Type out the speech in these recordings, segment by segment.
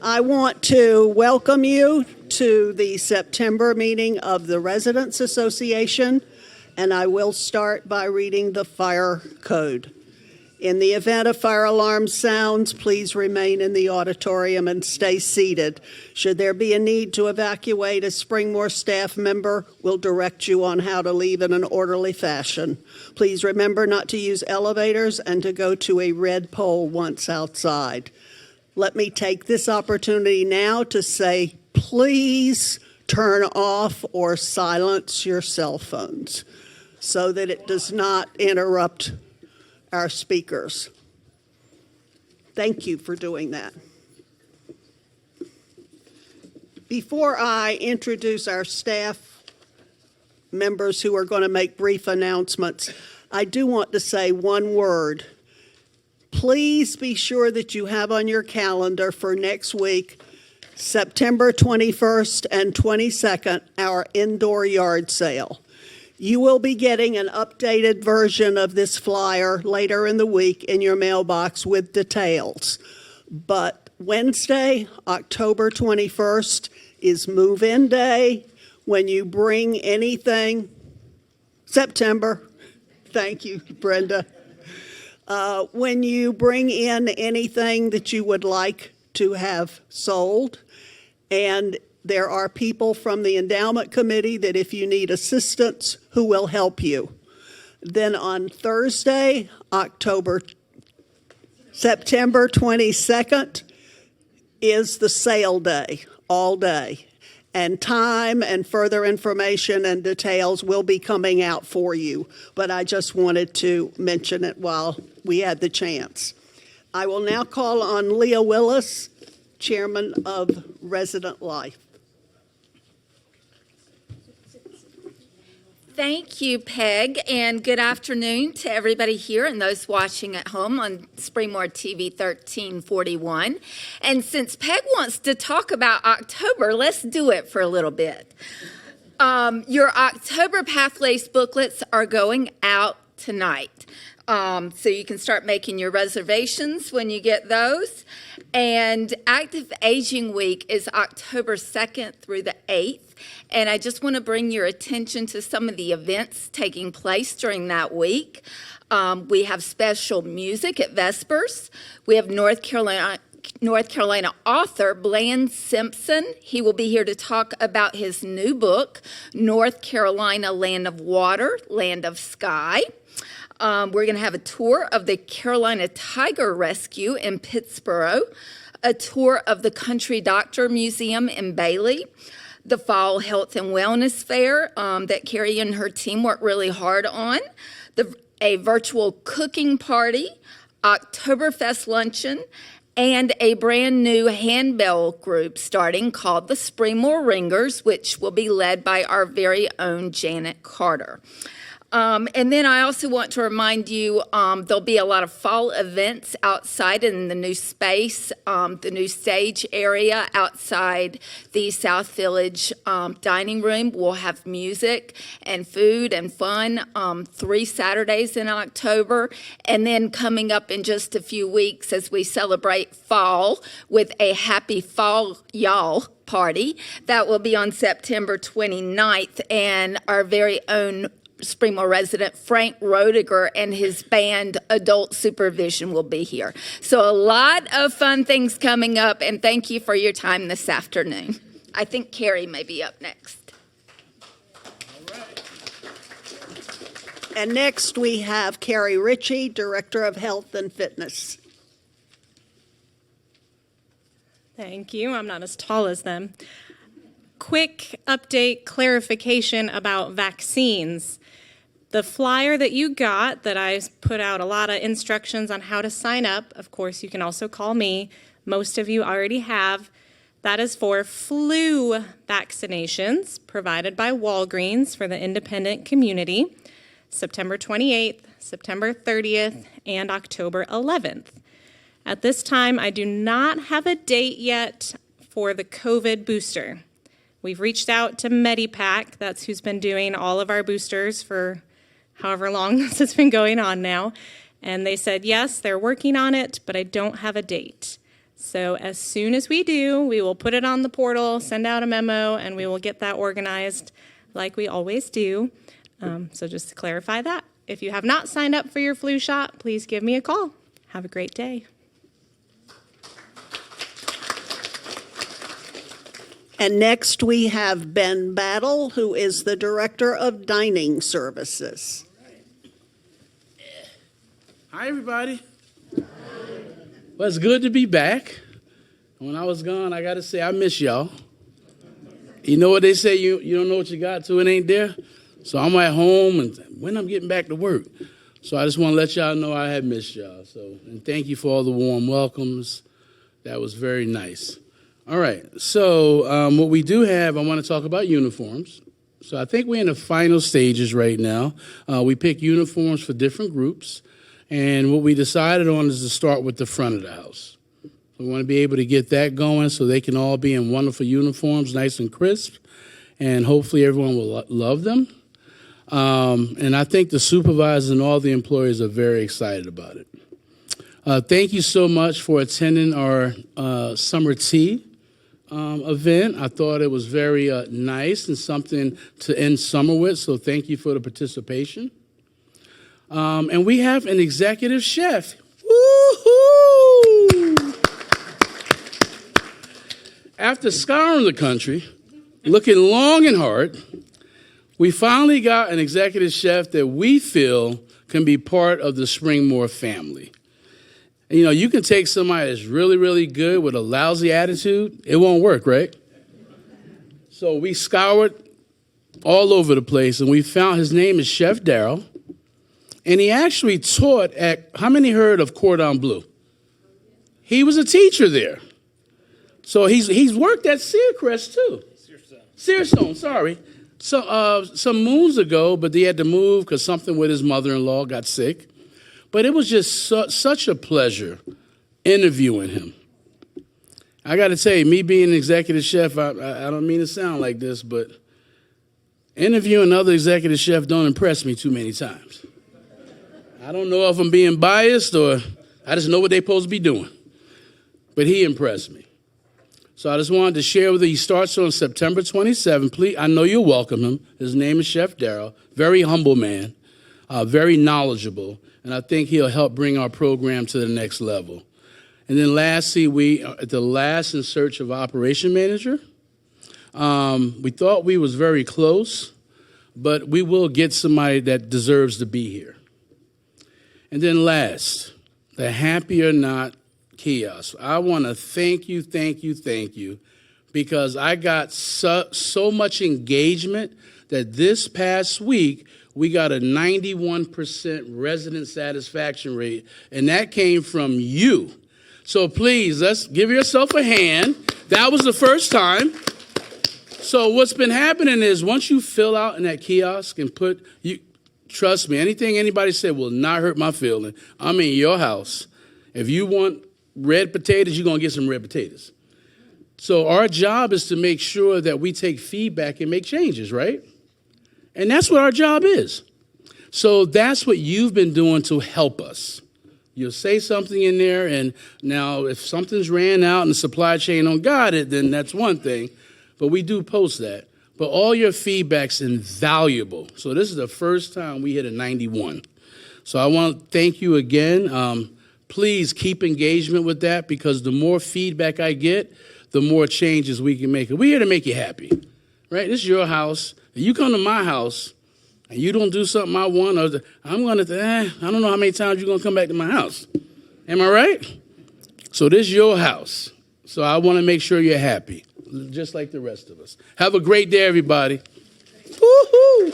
I want to welcome you to the September meeting of the Residents Association, and I will start by reading the fire code. In the event a fire alarm sounds, please remain in the auditorium and stay seated. Should there be a need to evacuate, a Springmore staff member will direct you on how to leave in an orderly fashion. Please remember not to use elevators and to go to a red pole once outside. Let me take this opportunity now to say, please turn off or silence your cell phones so that it does not interrupt our speakers. Thank you for doing that. Before I introduce our staff members who are going to make brief announcements, I do want to say one word. Please be sure that you have on your calendar for next week, September 21st and 22nd, our indoor yard sale. You will be getting an updated version of this flyer later in the week in your mailbox with details. But Wednesday, October 21st, is move-in day. When you bring anything, September, thank you, Brenda. When you bring in anything that you would like to have sold, and there are people from the endowment committee that if you need assistance, who will help you. Then on Thursday, September 22nd, is the sale day, all day. And time and further information and details will be coming out for you. But I just wanted to mention it while we had the chance. I will now call on Leah Willis, Chairman of Resident Life. Thank you, Peg, and good afternoon to everybody here and those watching at home on Springmore TV 1341. And since Peg wants to talk about October, let's do it for a little bit. Your October Pathways booklets are going out tonight. So you can start making your reservations when you get those. And Active Aging Week is October 2nd through the 8th. And I just want to bring your attention to some of the events taking place during that week. We have special music at Vespers. We have North Carolina author Bland Simpson. He will be here to talk about his new book, North Carolina Land of Water, Land of Sky. We're going to have a tour of the Carolina Tiger Rescue in Pittsburgh, a tour of the Country Doctor Museum in Bailey, the Fall Health and Wellness Fair that Carrie and her team worked really hard on, a virtual cooking party, Oktoberfest luncheon, and a brand new handbell group starting called the Springmore Ringers, which will be led by our very own Janet Carter. And then I also want to remind you there'll be a lot of fall events outside in the new space, the new stage area outside the South Village dining room. We'll have music and food and fun 3 Saturdays in October. And then coming up in just a few weeks as we celebrate fall with a Happy Fall Y'all party. That will be on September 29th, and our very own Springmore resident Frank Rodiger and his band Adult Supervision will be here. So a lot of fun things coming up, and thank you for your time this afternoon. I think Carrie may be up next. All right. And next we have Carrie Ritchie, Director of Health and Fitness. Thank you. I'm not as tall as them. Quick update clarification about vaccines. The flyer that you got that I put out a lot of instructions on how to sign up. Of course, you can also call me. Most of you already have. That is for flu vaccinations provided by Walgreens for the independent community, September 28th, September 30th, and October 11th. At this time, I do not have a date yet for the COVID booster. We've reached out to Medipac, that's who's been doing all of our boosters for however long this has been going on now, and they said, yes, they're working on it, but I don't have a date. So as soon as we do, we will put it on the portal, send out a memo, and we will get that organized like we always do. So just to clarify that, if you have not signed up for your flu shot, please give me a call. Have a great day. And next we have Ben Battle, who is the Director of Dining Services. Hi, everybody. Well, it's good to be back. When I was gone, I got to say, I miss y'all. You know what they say, you don't know what you got till it ain't there? So I'm at home, and when I'm getting back to work. So I just want to let y'all know I have missed y'all. So, and thank you for all the warm welcomes. That was very nice. All right, so what we do have, I want to talk about uniforms. So I think we're in the final stages right now. We pick uniforms for different groups. And what we decided on is to start with the front of the house. We want to be able to get that going so they can all be in wonderful uniforms, nice and crisp, and hopefully everyone will love them. And I think the supervisors and all the employees are very excited about it. Thank you so much for attending our summer tea event. I thought it was very nice and something to end summer with, so thank you for the participation. And we have an executive chef. Woo-hoo! After scouring the country, looking long and hard, we finally got an executive chef that we feel can be part of the Springmore family. And, you know, you can take somebody that's really, really good with a lousy attitude. It won't work, right? So we scoured all over the place, and we found his name is Chef Darryl. And he actually taught at, how many heard of Cordon Bleu? He was a teacher there. So he's worked at Searcrest too. Searstone, sorry. So some moons ago, but they had to move because something with his mother-in-law got sick. But it was just such a pleasure interviewing him. I got to tell you, me being an executive chef, I don't mean to sound like this, but interviewing other executive chefs don't impress me too many times. I don't know if I'm being biased or I just know what they're supposed to be doing. But he impressed me. So I just wanted to share with you. He starts on September 27th. Please, I know you'll welcome him. His name is Chef Darryl. Very humble man, very knowledgeable, and I think he'll help bring our program to the next level. And then lastly, we are at the last in search of operation manager. We thought we was very close, but we will get somebody that deserves to be here. And then last, the Happy or Not kiosk. I want to thank you, because I got so much engagement that this past week we got a 91% resident satisfaction rate, and that came from you. So please, let's give yourself a hand. That was the first time. So what's been happening is once you fill out in that kiosk and trust me, anything anybody said will not hurt my feeling. I'm in your house. If you want red potatoes, you're going to get some red potatoes. So our job is to make sure that we take feedback and make changes, right? And that's what our job is. So that's what you've been doing to help us. You'll say something in there, and now if something's ran out and the supply chain don't got it, then that's one thing. But we do post that. But all your feedback's invaluable. So this is the first time we hit a 91. So I want to thank you again. Please keep engagement with that, because the more feedback I get, the more changes we can make. We're here to make you happy, right? This is your house. If you come to my house and you don't do something I want, I'm going to, I don't know how many times you're going to come back to my house. Am I right? So this is your house. So I want to make sure you're happy, just like the rest of us. Have a great day, everybody. Woo-hoo!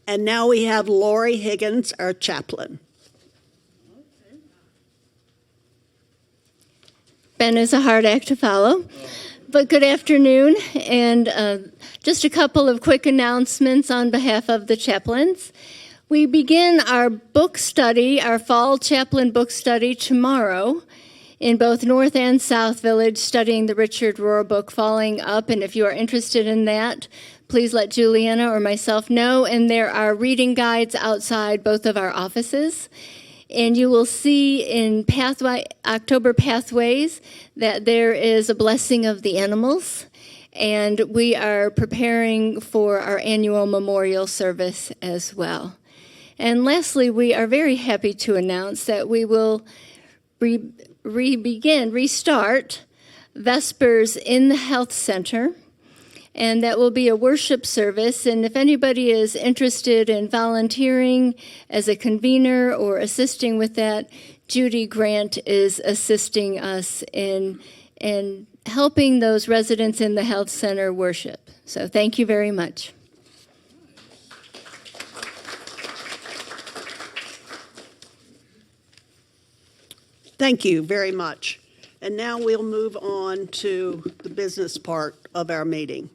And now we have Lori Higgins, our chaplain. Ben is a hard act to follow, but good afternoon, and just a couple of quick announcements on behalf of the chaplains. We begin our book study, our fall chaplain book study, tomorrow in both North and South Village, studying the Richard Rohr book, Falling Up, and if you are interested in that, please let Juliana or myself know. And there are reading guides outside both of our offices. And you will see in October Pathways that there is a blessing of the animals. And we are preparing for our annual memorial service as well. And lastly, we are very happy to announce that we will restart Vespers in the Health Center. And that will be a worship service. And if anybody is interested in volunteering as a convener or assisting with that, Judy Grant is assisting us in helping those residents in the health center worship. So thank you very much. Thank you very much. And now we'll move on to the business part of our meeting.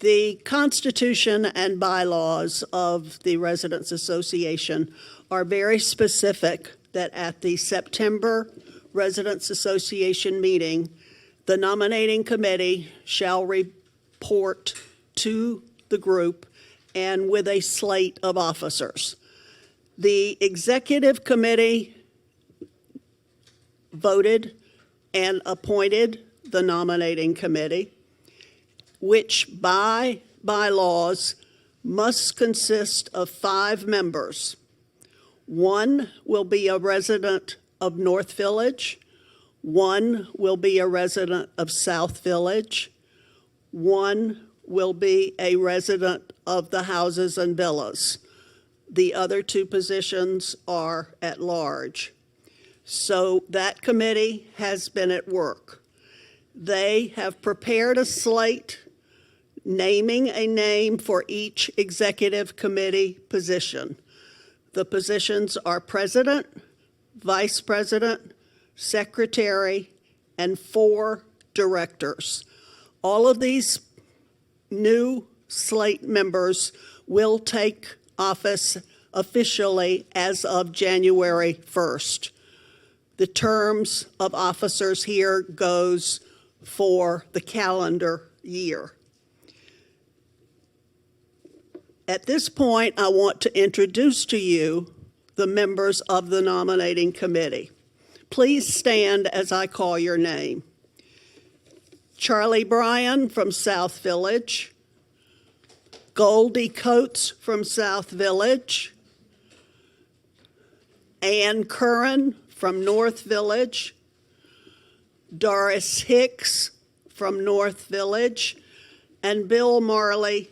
The Constitution and bylaws of the Residents Association are very specific that at the September Residents Association meeting, the nominating committee shall report to the group and with a slate of officers. The executive committee voted and appointed the nominating committee, which by bylaws must consist of 5 members. 1 will be a resident of North Village, 1 will be a resident of South Village, 1 will be a resident of the houses and villas. The other 2 positions are at large. So that committee has been at work. They have prepared a slate naming a name for each executive committee position. The positions are president, vice president, secretary, and 4 directors. All of these new slate members will take office officially as of January 1st. The terms of officers here goes for the calendar year. At this point, I want to introduce to you the members of the nominating committee. Please stand as I call your name. Charlie Bryan from South Village, Goldie Coates from South Village, Ann Curran from North Village, Doris Hicks from North Village, and Bill Marley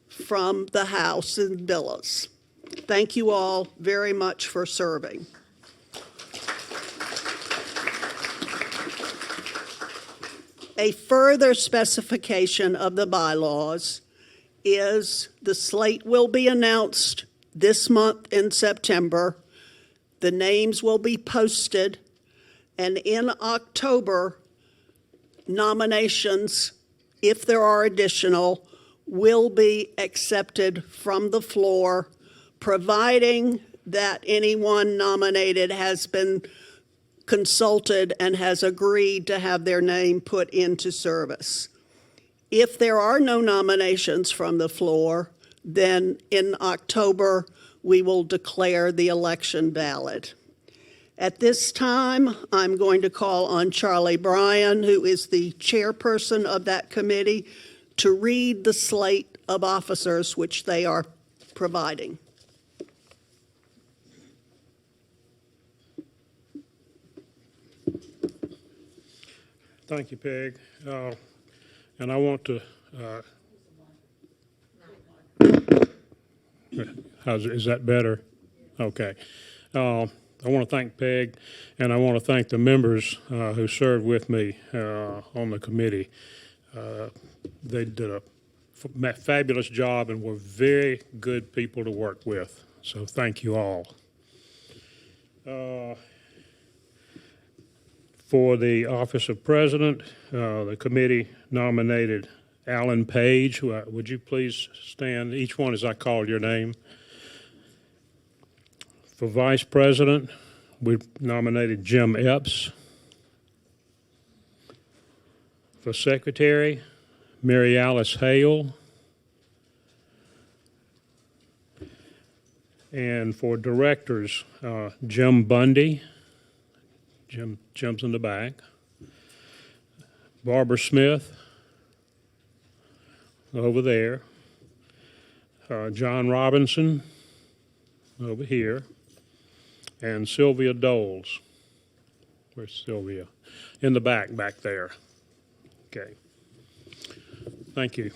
from the House and Villas. Thank you all very much for serving. A further specification of the bylaws is the slate will be announced this month in September. The names will be posted, and in October, nominations, if there are additional, will be accepted from the floor, providing that anyone nominated has been consulted and has agreed to have their name put into service. If there are no nominations from the floor, then in October, we will declare the election valid. At this time, I'm going to call on Charlie Bryan, who is the chairperson of that committee, to read the slate of officers which they are providing. Thank you, Peg. And I want to, is that better? Okay. I want to thank Peg, and I want to thank the members who served with me on the committee. They did a fabulous job and were very good people to work with. So thank you all. For the office of president, the committee nominated Alan Page. Would you please stand, each one as I call your name? For vice president, we nominated Jim Epps. For secretary, Mary Alice Hale. And for directors, Jim Bundy, Jim's in the back. Barbara Smith, over there. John Robinson, over here. And Sylvia Doles. Where's Sylvia? In the back there. Okay. Thank you.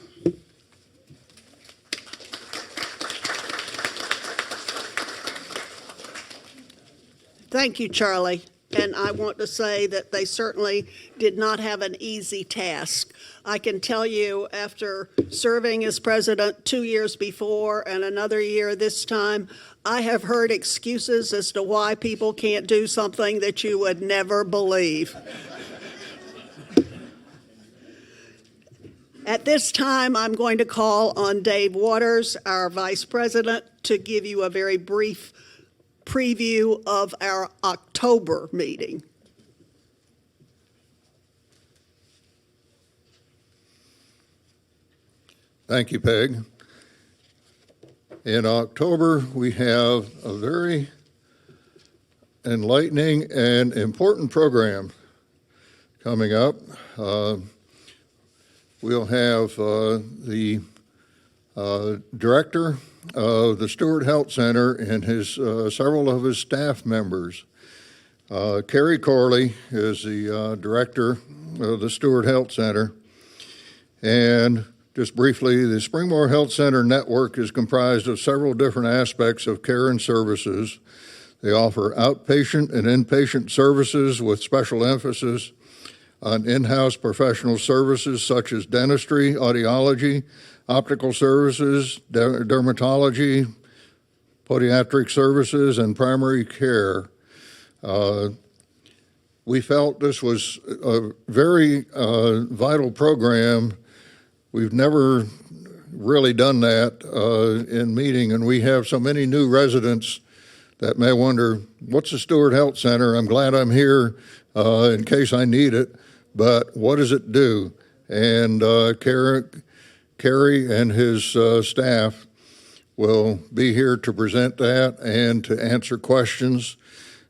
Thank you, Charlie. And I want to say that they certainly did not have an easy task. I can tell you, after serving as president 2 years before and another year this time, I have heard excuses as to why people can't do something that you would never believe. At this time, I'm going to call on Dave Waters, our vice president, to give you a very brief preview of our October meeting. Thank you, Peg. In October, we have a very enlightening and important program coming up. We'll have the director of the Stewart Health Center and several of his staff members. Carrie Corley is the director of the Stewart Health Center. And just briefly, the Springmore Health Center network is comprised of several different aspects of care and services. They offer outpatient and inpatient services with special emphasis on in-house professional services such as dentistry, audiology, optical services, dermatology, podiatric services, and primary care. We felt this was a very vital program. We've never really done that in meeting, and we have so many new residents that may wonder, what's the Stewart Health Center? I'm glad I'm here in case I need it, but what does it do? And Kerry and his staff will be here to present that and to answer questions.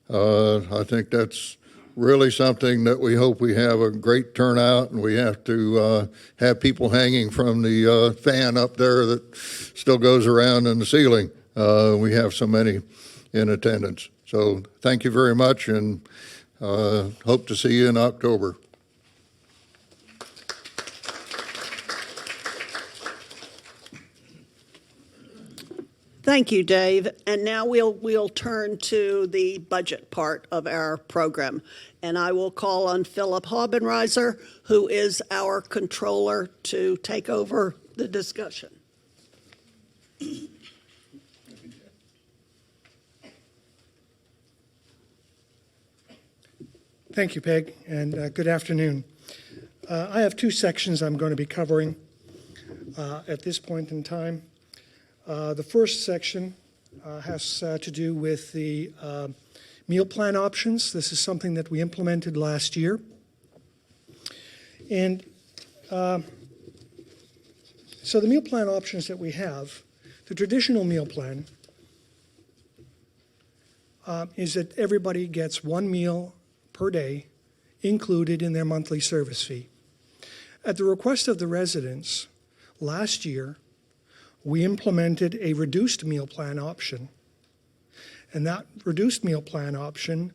I think that's really something that we hope we have a great turnout, and we have to have people hanging from the fan up there that still goes around in the ceiling. We have so many in attendance. So thank you very much, and hope to see you in October. Thank you, Dave. And now we'll turn to the budget part of our program. And I will call on Philip Haubenreiser, who is our controller, to take over the discussion. Thank you, Peg, and good afternoon. I have two sections I'm going to be covering at this point in time. The first section has to do with the meal plan options. This is something that we implemented last year. And so the meal plan options that we have, the traditional meal plan is that everybody gets one meal per day included in their monthly service fee. At the request of the residents, last year, we implemented a reduced meal plan option. And that reduced meal plan option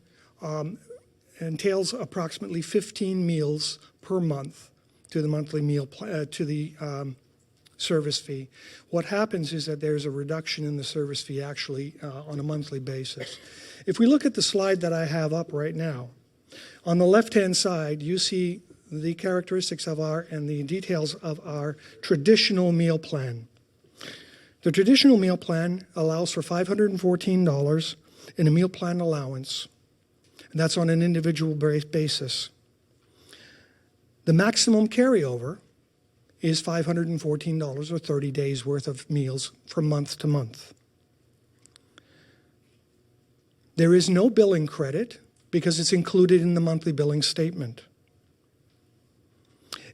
entails approximately 15 meals per month to the monthly meal to the service fee. What happens is that there's a reduction in the service fee actually on a monthly basis. If we look at the slide that I have up right now, on the left-hand side, you see the characteristics of and the details of our traditional meal plan. The traditional meal plan allows for $514 in a meal plan allowance, and that's on an individual basis. The maximum carryover is $514 or 30 days worth of meals from month to month. There is no billing credit because it's included in the monthly billing statement.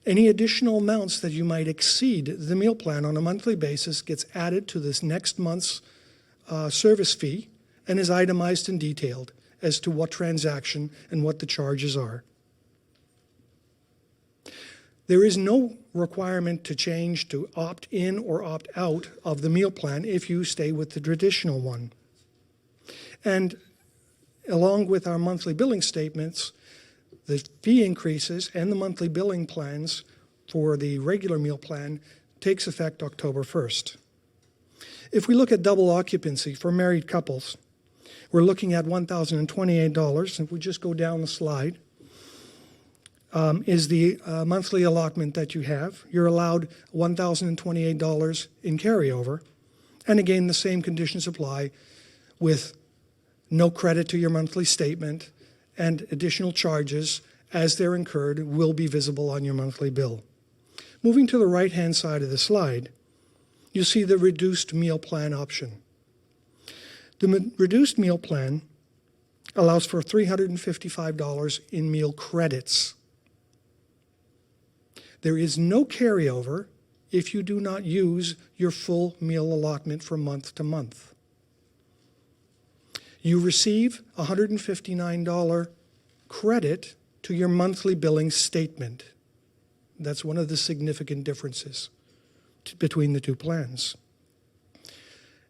Any additional amounts that you might exceed the meal plan on a monthly basis gets added to this next month's service fee and is itemized and detailed as to what transaction and what the charges are. There is no requirement to change to opt in or opt out of the meal plan if you stay with the traditional one. And along with our monthly billing statements, the fee increases and the monthly billing plans for the regular meal plan takes effect October 1st. If we look at double occupancy for married couples, we're looking at $1,028. If we just go down the slide, is the monthly allotment that you have. You're allowed $1,028 in carryover. And again, the same conditions apply with no credit to your monthly statement, and additional charges as they're incurred will be visible on your monthly bill. Moving to the right-hand side of the slide, you see the reduced meal plan option. The reduced meal plan allows for $355 in meal credits. There is no carryover if you do not use your full meal allotment from month to month. You receive a $159 credit to your monthly billing statement. That's one of the significant differences between the two plans.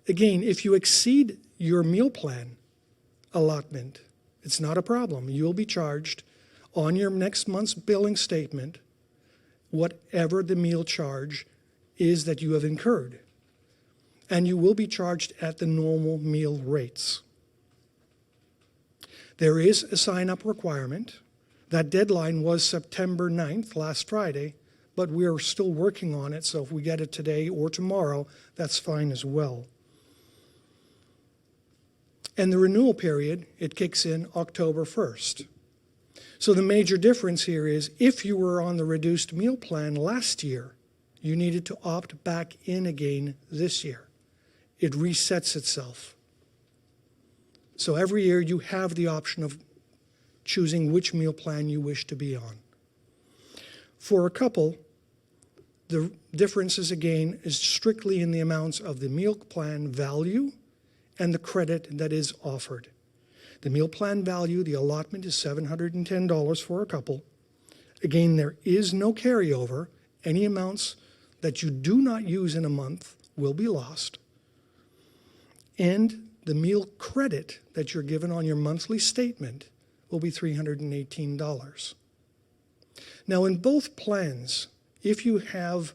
Again, if you exceed your meal plan allotment, it's not a problem. You'll be charged on your next month's billing statement whatever the meal charge is that you have incurred. And you will be charged at the normal meal rates. There is a sign-up requirement. That deadline was September 9th, last Friday, but we're still working on it, so if we get it today or tomorrow, that's fine as well. And the renewal period, it kicks in October 1st. So the major difference here is if you were on the reduced meal plan last year, you needed to opt back in again this year. It resets itself. So every year you have the option of choosing which meal plan you wish to be on. For a couple, the differences again is strictly in the amounts of the meal plan value and the credit that is offered. The meal plan value, the allotment is $710 for a couple. Again, there is no carryover. Any amounts that you do not use in a month will be lost. And the meal credit that you're given on your monthly statement will be $318. Now, in both plans, if you have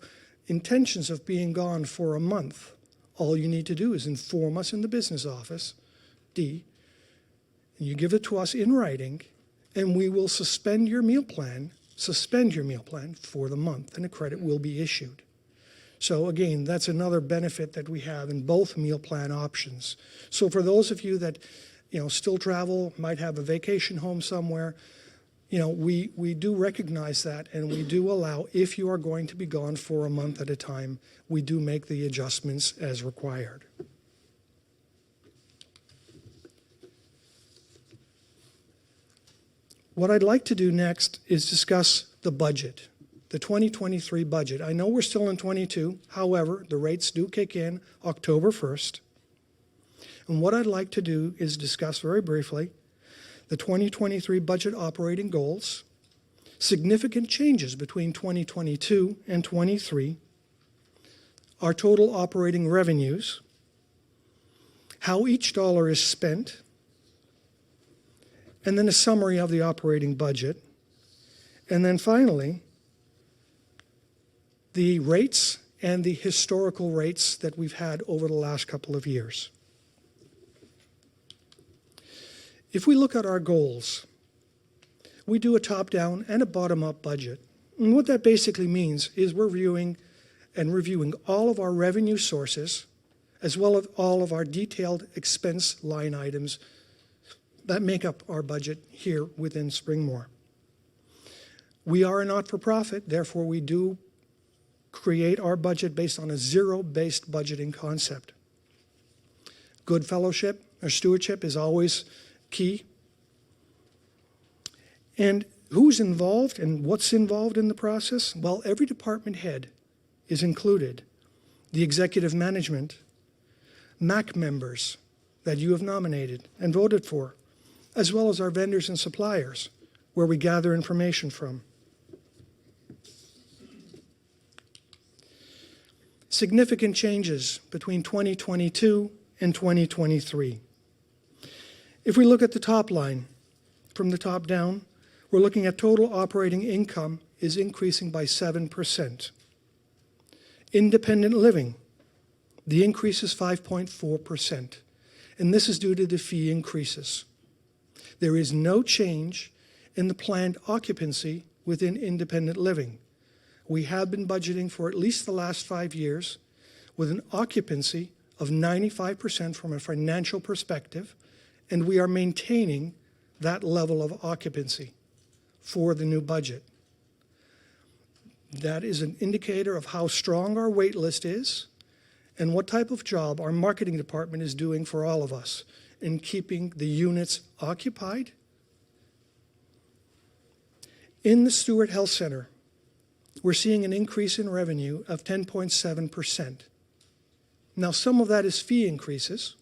intentions of being gone for a month, all you need to do is inform us in the business office, D, and you give it to us in writing, and we will suspend your meal plan for the month, and a credit will be issued. So again, that's another benefit that we have in both meal plan options. So for those of you that still travel, might have a vacation home somewhere, we do recognize that, and we do allow, if you are going to be gone for a month at a time, we do make the adjustments as required. What I'd like to do next is discuss the budget, the 2023 budget. I know we're still in 22, however, the rates do kick in October 1st. And what I'd like to do is discuss very briefly the 2023 budget operating goals, significant changes between 2022 and 23, our total operating revenues, how each dollar is spent, and then a summary of the operating budget, and then finally, the rates and the historical rates that we've had over the last couple of years. If we look at our goals, we do a top-down and a bottom-up budget. And what that basically means is we're reviewing all of our revenue sources, as well as all of our detailed expense line items that make up our budget here within Springmore. We are a not-for-profit, therefore we do create our budget based on a zero-based budgeting concept. Good fellowship or stewardship is always key. And who's involved and what's involved in the process? Well, every department head is included. The executive management, MAC members that you have nominated and voted for, as well as our vendors and suppliers, where we gather information from. Significant changes between 2022 and 2023. If we look at the top line, from the top down, we're looking at total operating income is increasing by 7%. Independent living, the increase is 5.4%, and this is due to the fee increases. There is no change in the planned occupancy within independent living. We have been budgeting for at least the last 5 years with an occupancy of 95% from a financial perspective, and we are maintaining that level of occupancy for the new budget. That is an indicator of how strong our wait list is and what type of job our marketing department is doing for all of us in keeping the units occupied. In the Stewart Health Center, we're seeing an increase in revenue of 10.7%. Now, some of that is fee increases,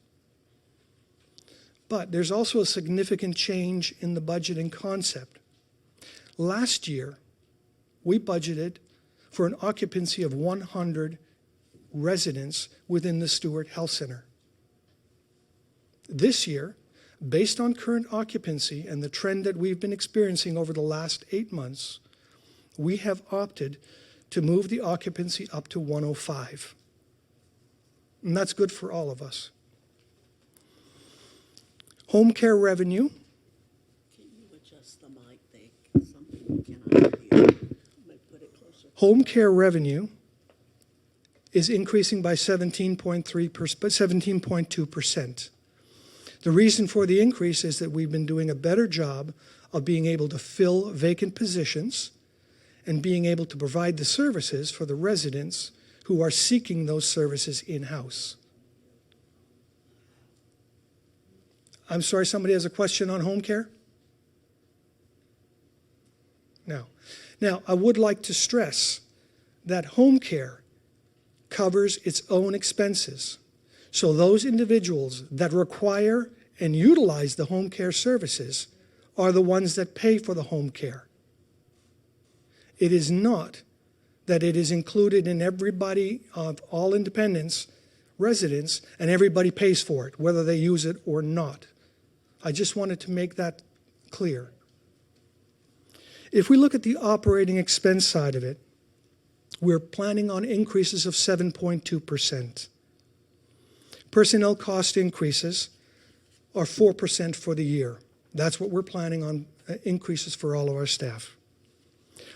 but there's also a significant change in the budgeting concept. Last year, we budgeted for an occupancy of 100 residents within the Stewart Health Center. This year, based on current occupancy and the trend that we've been experiencing over the last 8 months, we have opted to move the occupancy up to 105. And that's good for all of us. Home care revenue. Can you adjust the mic there? Some people cannot hear. Put it closer. Home care revenue is increasing by 17.2%. The reason for the increase is that we've been doing a better job of being able to fill vacant positions and being able to provide the services for the residents who are seeking those services in-house. I'm sorry, somebody has a question on home care? No. Now, I would like to stress that home care covers its own expenses. So those individuals that require and utilize the home care services are the ones that pay for the home care. It is not that it is included in everybody of all independents, residents, and everybody pays for it, whether they use it or not. I just wanted to make that clear. If we look at the operating expense side of it, we're planning on increases of 7.2%. Personnel cost increases are 4% for the year. That's what we're planning on, increases for all of our staff.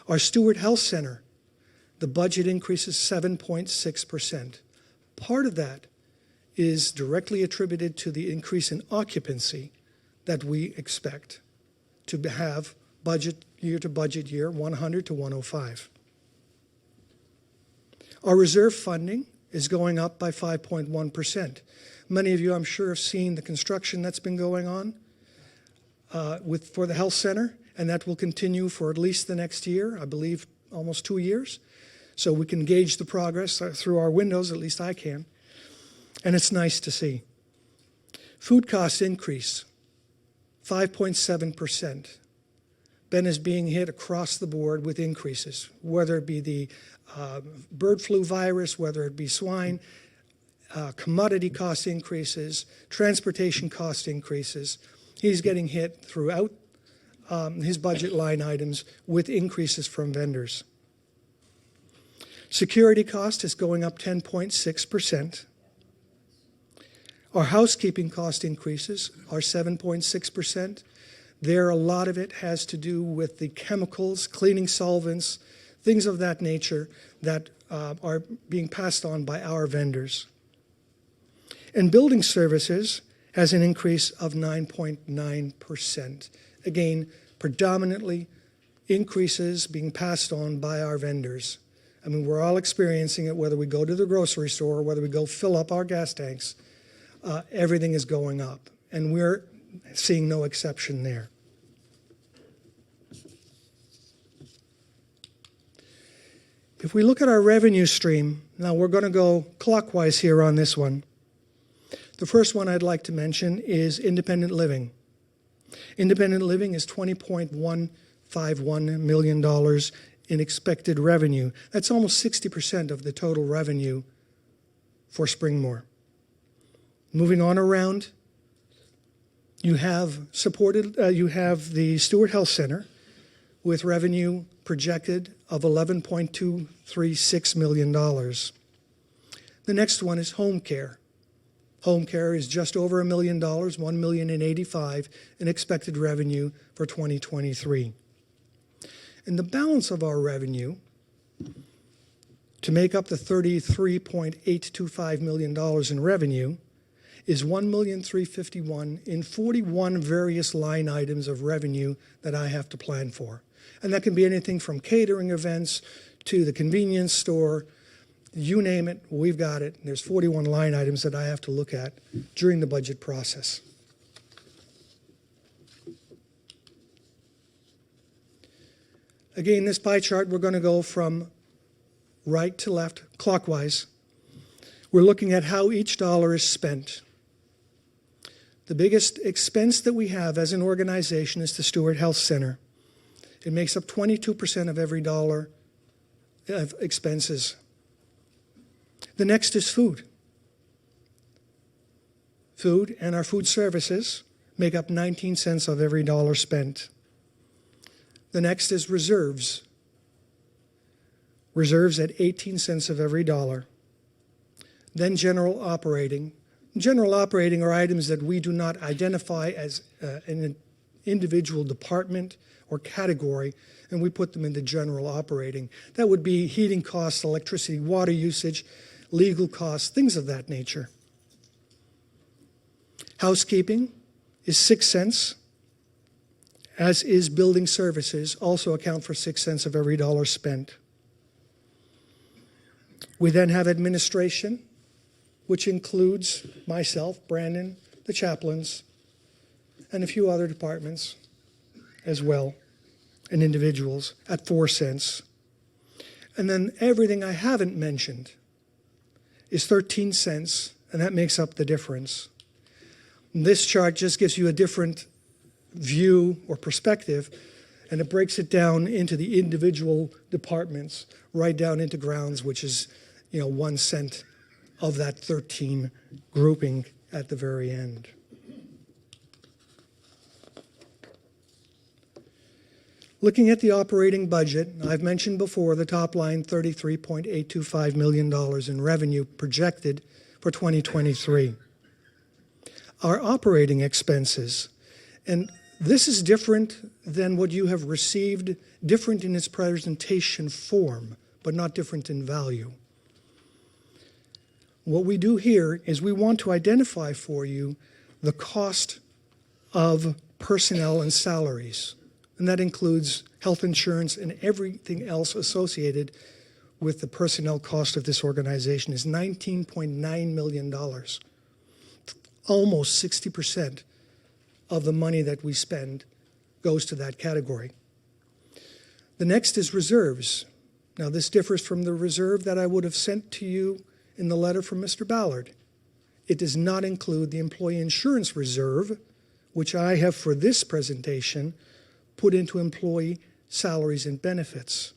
Our Stewart Health Center, the budget increase is 7.6%. Part of that is directly attributed to the increase in occupancy that we expect to have budget year, 100 to 105. Our reserve funding is going up by 5.1%. Many of you, I'm sure, have seen the construction that's been going on for the health center, and that will continue for at least the next year, I believe almost 2 years. So we can gauge the progress through our windows, at least I can, and it's nice to see. Food cost increase, 5.7%. Ben is being hit across the board with increases, whether it be the bird flu virus, whether it be swine, commodity cost increases, transportation cost increases. He's getting hit throughout his budget line items with increases from vendors. Security cost is going up 10.6%. Our housekeeping cost increases are 7.6%. There, a lot of it has to do with the chemicals, cleaning solvents, things of that nature that are being passed on by our vendors. And building services has an increase of 9.9%. Again, predominantly increases being passed on by our vendors. I mean, we're all experiencing it, whether we go to the grocery store or whether we go fill up our gas tanks. Everything is going up, and we're seeing no exception there. If we look at our revenue stream, now we're going to go clockwise here on this one. The first one I'd like to mention is independent living. Independent living is $20.151 million in expected revenue. That's almost 60% of the total revenue for Springmore. Moving on around, you have the Stewart Health Center with revenue projected of $11.236 million. The next one is home care. Home care is just over $1 million, $1,085,000 in expected revenue for 2023. And the balance of our revenue to make up the $33.825 million in revenue is $1,351,000 in 41 various line items of revenue that I have to plan for. And that can be anything from catering events to the convenience store, you name it, we've got it. There's 41 line items that I have to look at during the budget process. Again, this pie chart, we're going to go from right to left, clockwise. We're looking at how each dollar is spent. The biggest expense that we have as an organization is the Stewart Health Center. It makes up 22% of every dollar of expenses. The next is food. Food and our food services make up 19 cents of every dollar spent. The next is reserves. Reserves at 18 cents of every dollar. Then general operating. General operating are items that we do not identify as an individual department or category, and we put them into general operating. That would be heating costs, electricity, water usage, legal costs, things of that nature. Housekeeping is 6 cents, as is building services, also account for 6 cents of every dollar spent. We then have administration, which includes myself, Brandon, the chaplains, and a few other departments as well, and individuals at 4 cents. And then everything I haven't mentioned is 13 cents, and that makes up the difference. This chart just gives you a different view or perspective, and it breaks it down into the individual departments, right down into grounds, which is 1 cent of that 13 grouping at the very end. Looking at the operating budget, I've mentioned before the top line, $33.825 million in revenue projected for 2023. Our operating expenses, and this is different than what you have received, different in its presentation form, but not different in value. What we do here is we want to identify for you the cost of personnel and salaries. And that includes health insurance and everything else associated with the personnel cost of this organization is $19.9 million. Almost 60% of the money that we spend goes to that category. The next is reserves. Now, this differs from the reserve that I would have sent to you in the letter from Mr. Ballard. It does not include the employee insurance reserve, which I have for this presentation put into employee salaries and benefits.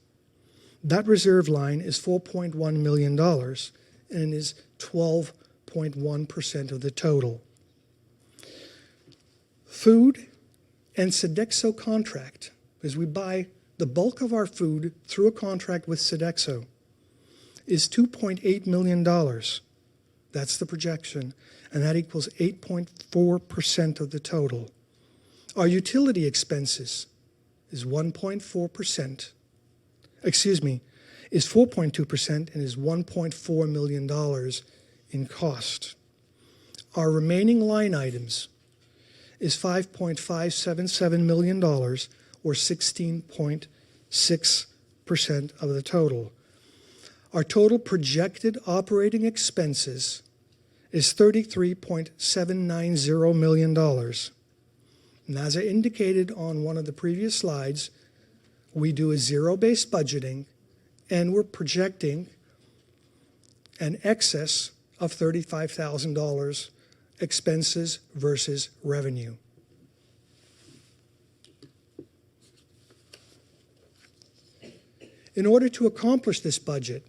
That reserve line is $4.1 million and is 12.1% of the total. Food and Sodexo contract, because we buy the bulk of our food through a contract with Sodexo, is $2.8 million. That's the projection, and that equals 8.4% of the total. Our utility expenses is 1.4%, is 4.2% and is $1.4 million in cost. Our remaining line items is $5.577 million, or 16.6% of the total. Our total projected operating expenses is $33.790 million. And as I indicated on one of the previous slides, we do a zero-based budgeting, and we're projecting an excess of $35,000 expenses versus revenue. In order to accomplish this budget,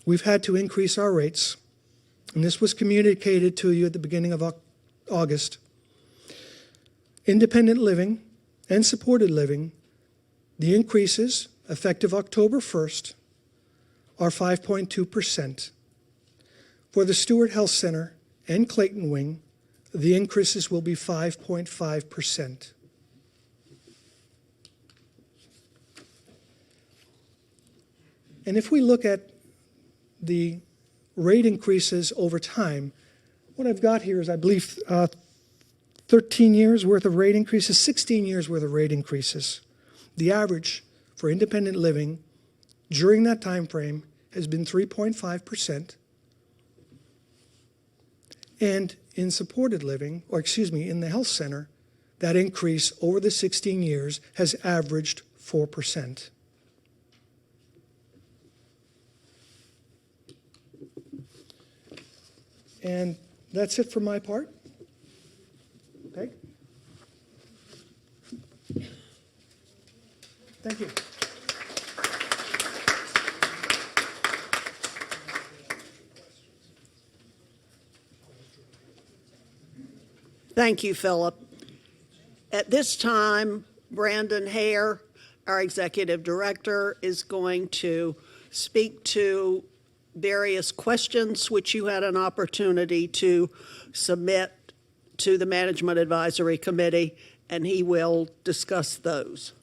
we've had to increase our rates, and this was communicated to you at the beginning of August. Independent living and supported living, the increases effective October 1st are 5.2%. For the Stewart Health Center and Clayton Wing, the increases will be 5.5%. And if we look at the rate increases over time, what I've got here is, I believe, 13 years worth of rate increases, 16 years worth of rate increases. The average for independent living during that time frame has been 3.5%. And in supported living, in the health center, that increase over the 16 years has averaged 4%. And that's it for my part. Peg? Thank you. Thank you, Philip. At this time, Brandon Hare, our executive director, is going to speak to various questions which you had an opportunity to submit to the Management Advisory Committee, and he will discuss those.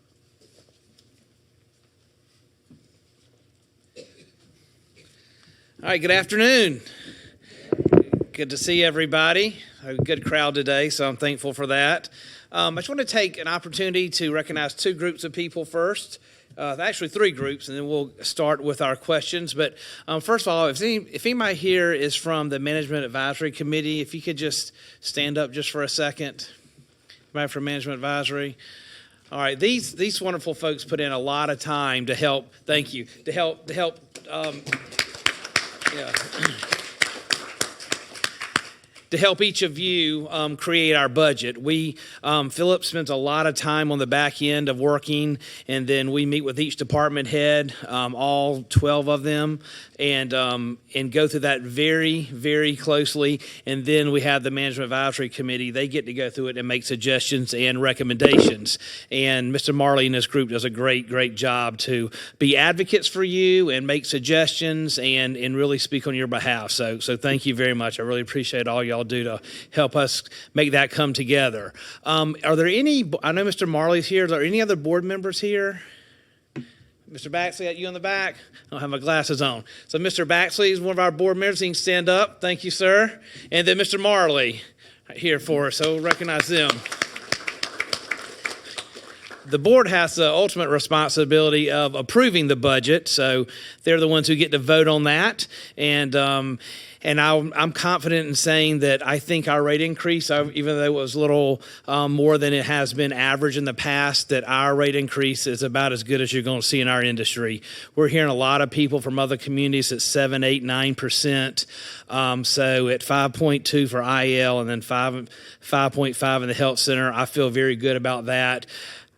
All right, good afternoon. Good to see everybody. A good crowd today, so I'm thankful for that. I just want to take an opportunity to recognize two groups of people first. Actually, three groups, and then we'll start with our questions. But first of all, if anybody here is from the Management Advisory Committee, if you could just stand up just for a second. Anybody from Management Advisory? All right, these wonderful folks put in a lot of time to help. Thank you. To help. To help each of you create our budget. Philip spends a lot of time on the back end of working, and then we meet with each department head, all 12 of them, and go through that very, very closely. And then we have the Management Advisory Committee. They get to go through it and make suggestions and recommendations. And Mr. Marley and his group does a great, great job to be advocates for you and make suggestions and really speak on your behalf. So thank you very much. I really appreciate all y'all do to help us make that come together. Are there any, I know Mr. Marley's here, are there any other board members here? Mr. Baxley, you in the back? I don't have my glasses on. So Mr. Baxley is one of our board members. He can stand up. Thank you, sir. And then Mr. Marley here for us, so we'll recognize them. The board has the ultimate responsibility of approving the budget, so they're the ones who get to vote on that. And I'm confident in saying that I think our rate increase, even though it was a little more than it has been average in the past, that our rate increase is about as good as you're going to see in our industry. We're hearing a lot of people from other communities at 7, 8, 9%. So at 5.2 for IL and then 5.5 in the health center, I feel very good about that.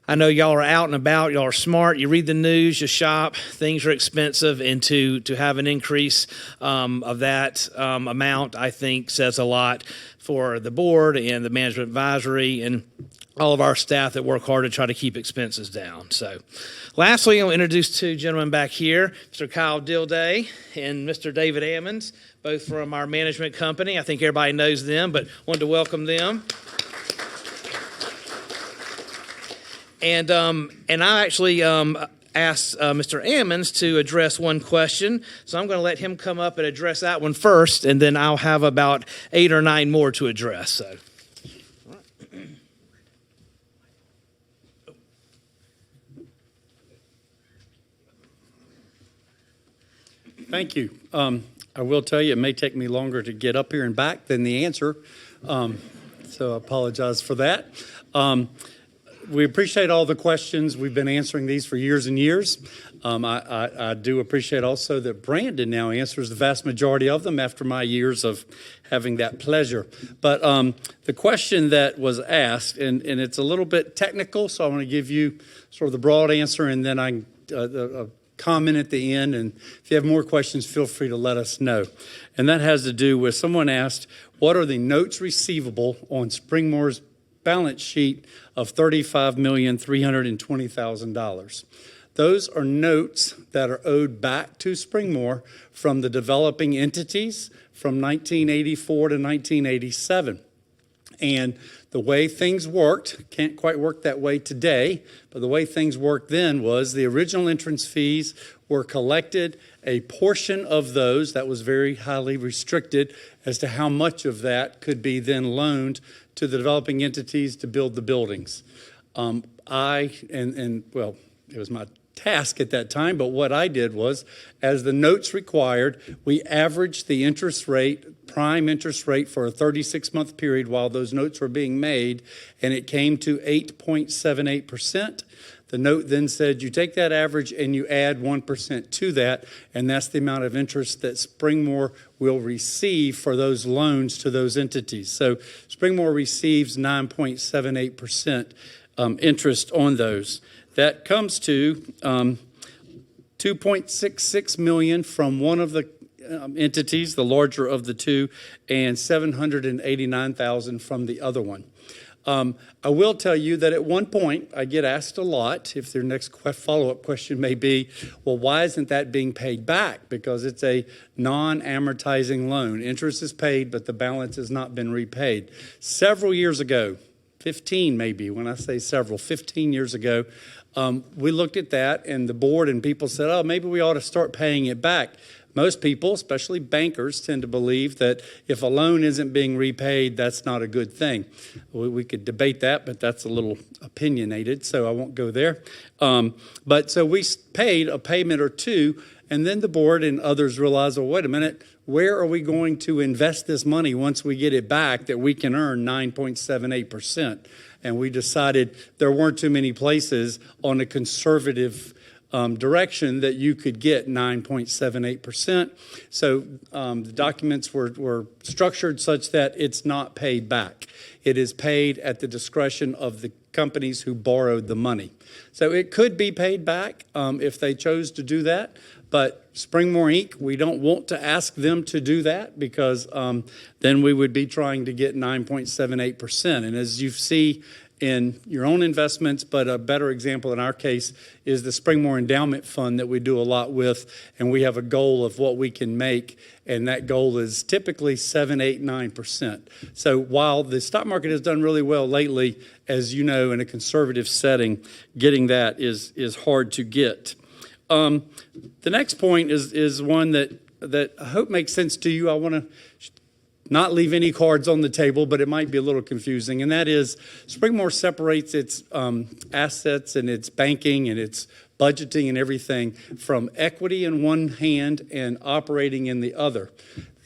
I know y'all are out and about, y'all are smart, you read the news, you shop, things are expensive, and to have an increase of that amount, I think says a lot for the board and the management advisory and all of our staff that work hard to try to keep expenses down. So lastly, I'll introduce two gentlemen back here, Mr. Kyle Dilday and Mr. David Ammons, both from our management company. I think everybody knows them, but wanted to welcome them. And I actually asked Mr. Ammons to address one question, so I'm going to let him come up and address that one first, and then I'll have about 8 or 9 more to address. So, Thank you. I will tell you, it may take me longer to get up here and back than the answer, so I apologize for that. we appreciate all the questions. We've been answering these for years and years. I do appreciate also that Brandon now answers the vast majority of them after my years of having that pleasure. But the question that was asked, and it's a little bit technical, so I want to give you sort of the broad answer, and then a comment at the end. And if you have more questions, feel free to let us know. And that has to do with someone asked, what are the notes receivable on Springmore's balance sheet of $35,320,000? Those are notes that are owed back to Springmore from the developing entities from 1984 to 1987. And the way things worked, can't quite work that way today, but the way things worked then was the original entrance fees were collected. A portion of those, that was very highly restricted as to how much of that could be then loaned to the developing entities to build the buildings. Well, it was my task at that time, but what I did was, as the notes required, we averaged the interest rate, prime interest rate for a 36-month period while those notes were being made, and it came to 8.78%. The note then said you take that average and you add 1% to that, and that's the amount of interest that Springmore will receive for those loans to those entities. So Springmore receives 9.78% interest on those. That comes to $2.66 million from one of the entities, the larger of the two, and $789,000 from the other one. I will tell you that at one point, I get asked a lot, if their next follow-up question may be, well, why isn't that being paid back? Because it's a non-amortizing loan. Interest is paid, but the balance has not been repaid. Several years ago, 15 maybe, when I say several, 15 years ago, we looked at that, and the board and people said, oh, maybe we ought to start paying it back. Most people, especially bankers, tend to believe that if a loan isn't being repaid, that's not a good thing. We could debate that, but that's a little opinionated, so I won't go there. But so we paid a payment or two, and then the board and others realized, well, wait a minute, where are we going to invest this money once we get it back that we can earn 9.78%? And we decided there weren't too many places on a conservative direction that you could get 9.78%. So the documents were structured such that it's not paid back. It is paid at the discretion of the companies who borrowed the money. So it could be paid back if they chose to do that. But Springmore Inc., we don't want to ask them to do that because then we would be trying to get 9.78%. And as you see in your own investments, but a better example in our case is the Springmore Endowment Fund that we do a lot with, and we have a goal of what we can make, and that goal is typically 7, 8, 9%. So while the stock market has done really well lately, as you know, in a conservative setting, getting that is hard to get. The next point is one that I hope makes sense to you. I want to not leave any cards on the table, but it might be a little confusing, and that is Springmore separates its assets and its banking and its budgeting and everything from equity in one hand and operating in the other.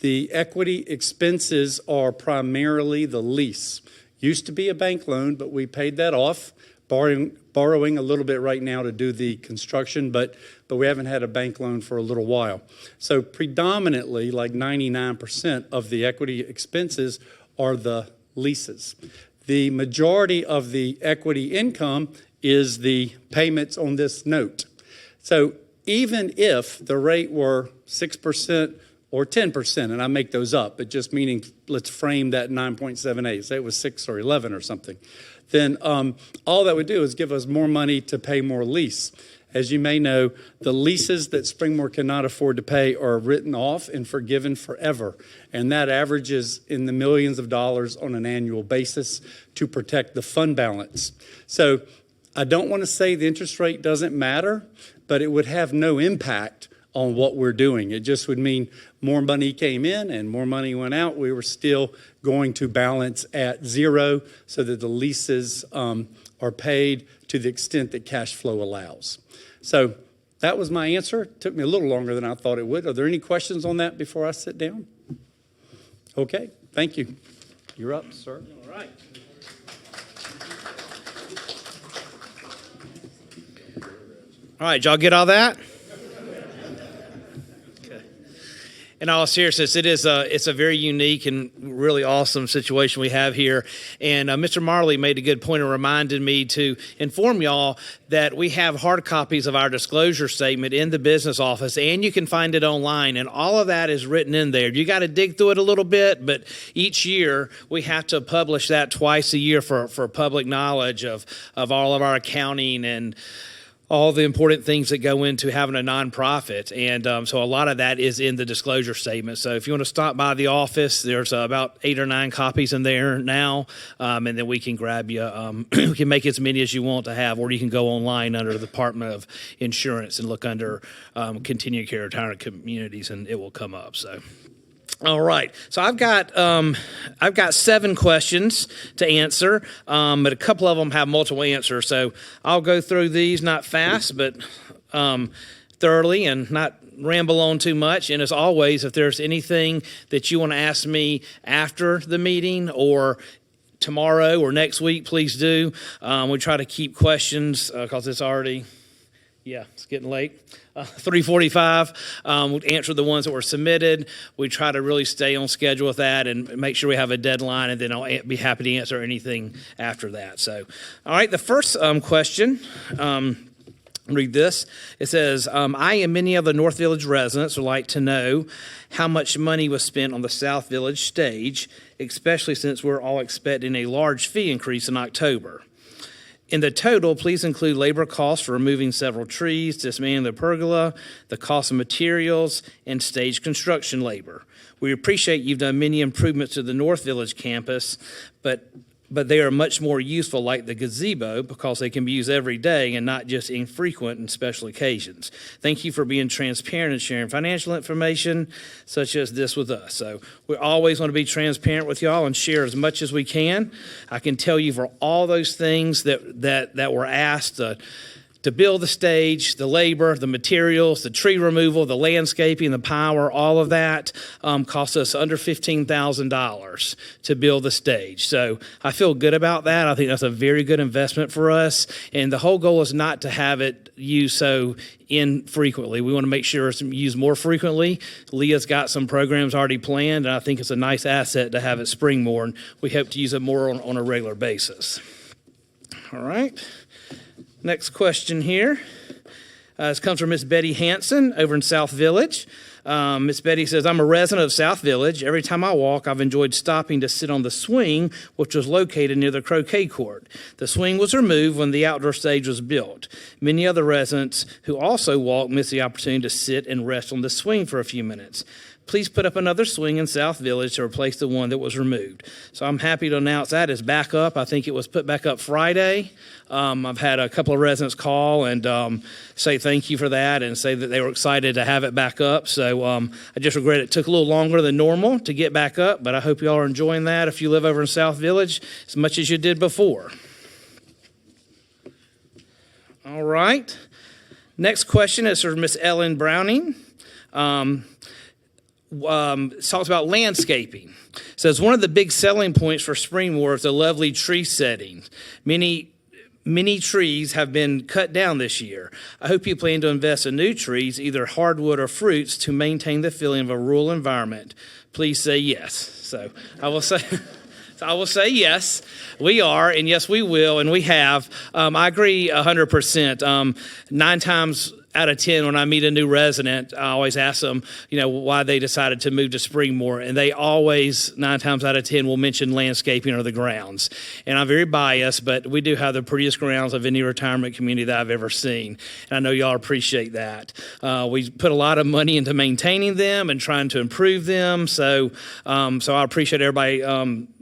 The equity expenses are primarily the lease. Used to be a bank loan, but we paid that off, borrowing a little bit right now to do the construction, but we haven't had a bank loan for a little while. So predominantly, like 99% of the equity expenses are the leases. The majority of the equity income is the payments on this note. So even if the rate were 6% or 10%, and I make those up, but just meaning let's frame that 9.78, say it was 6 or 11 or something, then all that would do is give us more money to pay more lease. As you may know, the leases that Springmore cannot afford to pay are written off and forgiven forever. And that averages in the millions of dollars on an annual basis to protect the fund balance. So I don't want to say the interest rate doesn't matter, but it would have no impact on what we're doing. It just would mean more money came in and more money went out. We were still going to balance at zero so that the leases are paid to the extent that cash flow allows. So that was my answer. It took me a little longer than I thought it would. Are there any questions on that before I sit down? Okay, thank you. You're up, sir. All right. All right, y'all get all that? In all seriousness, it's a very unique and really awesome situation we have here. And Mr. Marley made a good point and reminded me to inform y'all that we have hard copies of our disclosure statement in the business office, and you can find it online. And all of that is written in there. You got to dig through it a little bit, but each year we have to publish that twice a year for public knowledge of all of our accounting and all the important things that go into having a nonprofit. And so a lot of that is in the disclosure statement. So if you want to stop by the office, there's about 8 or 9 copies in there now. And then we can grab you. We can make as many as you want to have, or you can go online under the Department of Insurance and look under Continuing Care Retirement Communities, and it will come up. So. All right, so I've got 7 questions to answer, but a couple of them have multiple answers. So I'll go through these not fast, but thoroughly and not ramble on too much. And as always, if there's anything that you want to ask me after the meeting or tomorrow or next week, please do. We try to keep questions because it's already, it's getting late. 3:45. We'll answer the ones that were submitted. We try to really stay on schedule with that and make sure we have a deadline, and then I'll be happy to answer anything after that. So, all right, the first question. Read this. It says, I and many other North Village residents would like to know how much money was spent on the South Village stage, especially since we're all expecting a large fee increase in October. In the total, please include labor costs for removing several trees, dismantling the pergola, the cost of materials, and stage construction labor. We appreciate you've done many improvements to the North Village campus, but they are much more useful, like the gazebo, because they can be used every day and not just infrequent and special occasions. Thank you for being transparent and sharing financial information such as this with us. So we always want to be transparent with y'all and share as much as we can. I can tell you for all those things that were asked, to build the stage, the labor, the materials, the tree removal, the landscaping, the power, all of that cost us under $15,000 to build the stage. So I feel good about that. I think that's a very good investment for us. And the whole goal is not to have it used so infrequently. We want to make sure it's used more frequently. Leah's got some programs already planned, and I think it's a nice asset to have at Springmore, and we hope to use it more on a regular basis. All right. Next question here. This comes from Miss Betty Hanson over in South Village. Miss Betty says, I'm a resident of South Village. Every time I walk, I've enjoyed stopping to sit on the swing, which was located near the croquet court. The swing was removed when the outdoor stage was built. Many other residents who also walk miss the opportunity to sit and rest on the swing for a few minutes. Please put up another swing in South Village to replace the one that was removed. So I'm happy to announce that is back up. I think it was put back up Friday. I've had a couple of residents call and say thank you for that and say that they were excited to have it back up. So I just regret it took a little longer than normal to get back up, but I hope you all are enjoying that if you live over in South Village as much as you did before. All right. Next question is from Miss Ellen Browning. Talks about landscaping. Says one of the big selling points for Springmore is the lovely tree setting. Many trees have been cut down this year. I hope you plan to invest in new trees, either hardwood or fruits, to maintain the feeling of a rural environment. Please say yes. So I will say yes, we are, and yes, we will, and we have. I agree 100%. 9 times out of 10, when I meet a new resident, I always ask them, why they decided to move to Springmore, and they always, 9 times out of 10, will mention landscaping or the grounds. And I'm very biased, but we do have the prettiest grounds of any retirement community that I've ever seen, and I know y'all appreciate that. We put a lot of money into maintaining them and trying to improve them, so I appreciate everybody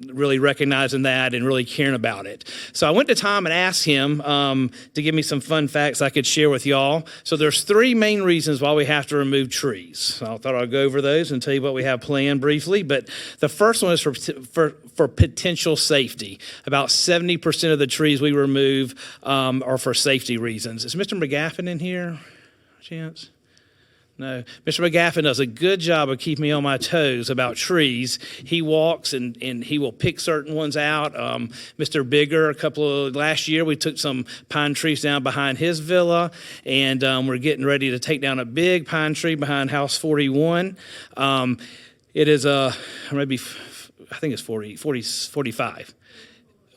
really recognizing that and really caring about it. So I went to Tom and asked him to give me some fun facts I could share with y'all. So there's 3 main reasons why we have to remove trees. So I thought I'd go over those and tell you what we have planned briefly. But the first one is for potential safety. About 70% of the trees we remove are for safety reasons. Is Mr. McGaffin in here? Chance? No, Mr. McGaffin does a good job of keeping me on my toes about trees. He walks and he will pick certain ones out. Mr. Bigger, last year, we took some pine trees down behind his villa, and we're getting ready to take down a big pine tree behind House 41. It is I think it's 45.